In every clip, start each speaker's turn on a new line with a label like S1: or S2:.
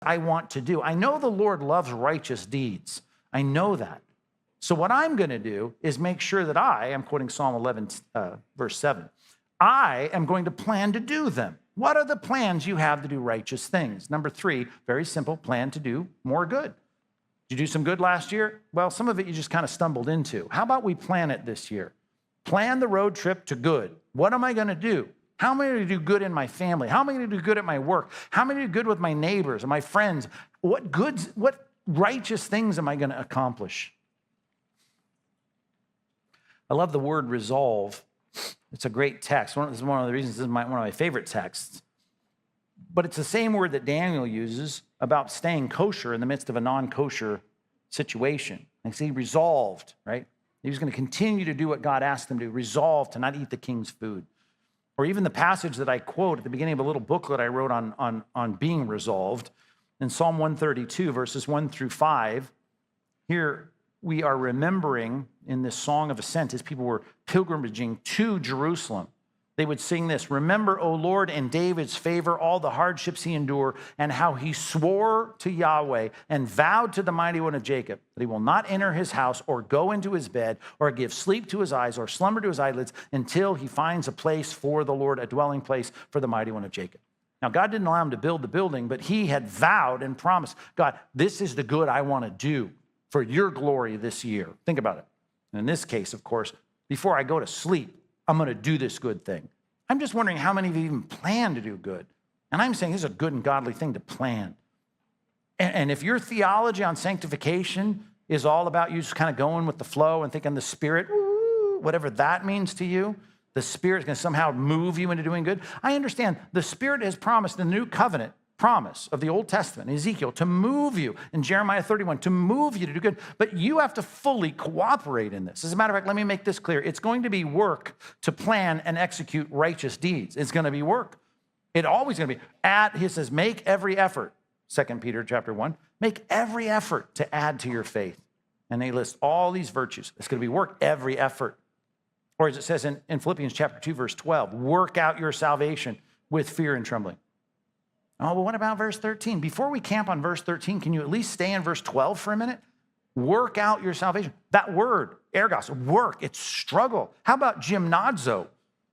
S1: I want to do. I know the Lord loves righteous deeds. I know that. So what I'm going to do is make sure that I'm quoting Psalm 11, verse 7, I am going to plan to do them. What are the plans you have to do righteous things? Number 3, very simple, plan to do more good. Did you do some good last year? Well, some of it you just kind of stumbled into. How about we plan it this year? Plan the road trip to good. What am I going to do? How am I going to do good in my family? How am I going to do good at my work? How am I going to do good with my neighbors and my friends? What righteous things am I going to accomplish? I love the word resolve. It's a great text. This is one of the reasons this is one of my favorite texts. But it's the same word that Daniel uses about staying kosher in the midst of a non-kosher situation. And see, resolved, right? He was going to continue to do what God asked him to, resolved to not eat the king's food. Or even the passage that I quote at the beginning of a little booklet I wrote on being resolved. In Psalm 132, verses 1 through 5, here we are remembering in this song of ascent as people were pilgrimaging to Jerusalem. They would sing this, remember, O Lord, in David's favor, all the hardships he endured, and how he swore to Yahweh and vowed to the mighty one of Jacob that he will not enter his house or go into his bed or give sleep to his eyes or slumber to his eyelids until he finds a place for the Lord, a dwelling place for the mighty one of Jacob. Now, God didn't allow him to build the building, but he had vowed and promised, God, this is the good I want to do for your glory this year. Think about it. And in this case, of course, before I go to sleep, I'm going to do this good thing. I'm just wondering how many of you even plan to do good. And I'm saying this is a good and godly thing to plan. And if your theology on sanctification is all about you just kind of going with the flow and thinking the Spirit, whatever that means to you, the Spirit is going to somehow move you into doing good. I understand the Spirit has promised the new covenant promise of the Old Testament, Ezekiel, to move you, in Jeremiah 31, to move you to do good. But you have to fully cooperate in this. As a matter of fact, let me make this clear. It's going to be work to plan and execute righteous deeds. It's going to be work. It's always going to be. He says, make every effort, 2 Peter chapter 1, make every effort to add to your faith. And they list all these virtues. It's going to be work, every effort. Or as it says in Philippians chapter 2, verse 12, work out your salvation with fear and trembling. Oh, well, what about verse 13? Before we camp on verse 13, can you at least stay in verse 12 for a minute? Work out your salvation. That word, ergos, work, it's struggle. How about gymnazo,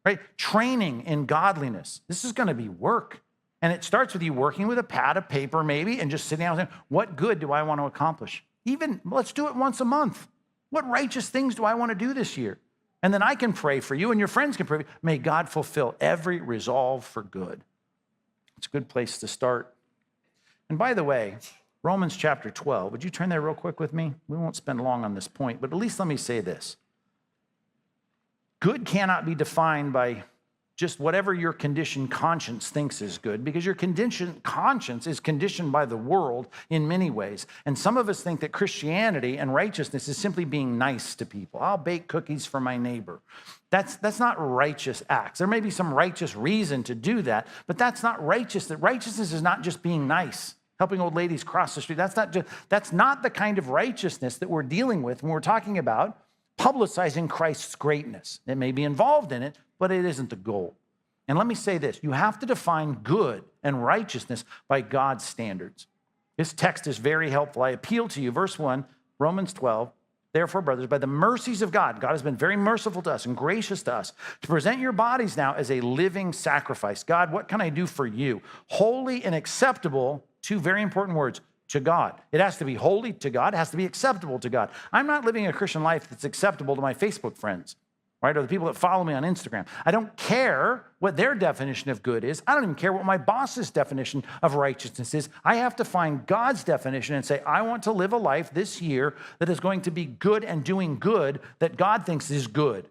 S1: right? Training in godliness. This is going to be work. And it starts with you working with a pad of paper maybe and just sitting down and saying, what good do I want to accomplish? Even, let's do it once a month. What righteous things do I want to do this year? And then I can pray for you and your friends can pray for you. May God fulfill every resolve for good. It's a good place to start. And by the way, Romans chapter 12, would you turn there real quick with me? We won't spend long on this point, but at least let me say this. Good cannot be defined by just whatever your conditioned conscience thinks is good, because your conditioned conscience is conditioned by the world in many ways. And some of us think that Christianity and righteousness is simply being nice to people. I'll bake cookies for my neighbor. That's not righteous acts. There may be some righteous reason to do that, but that's not righteous. That righteousness is not just being nice, helping old ladies cross the street. That's not the kind of righteousness that we're dealing with when we're talking about publicizing Christ's greatness. It may be involved in it, but it isn't the goal. And let me say this, you have to define good and righteousness by God's standards. This text is very helpful. I appeal to you, verse 1, Romans 12, therefore, brothers, by the mercies of God, God has been very merciful to us and gracious to us, to present your bodies now as a living sacrifice. God, what can I do for you? Holy and acceptable, two very important words, to God. It has to be holy to God. It has to be acceptable to God. I'm not living a Christian life that's acceptable to my Facebook friends, right? Or the people that follow me on Instagram. I don't care what their definition of good is. I don't even care what my boss's definition of righteousness is. I have to find God's definition and say, I want to live a life this year that is going to be good and doing good that God thinks is good.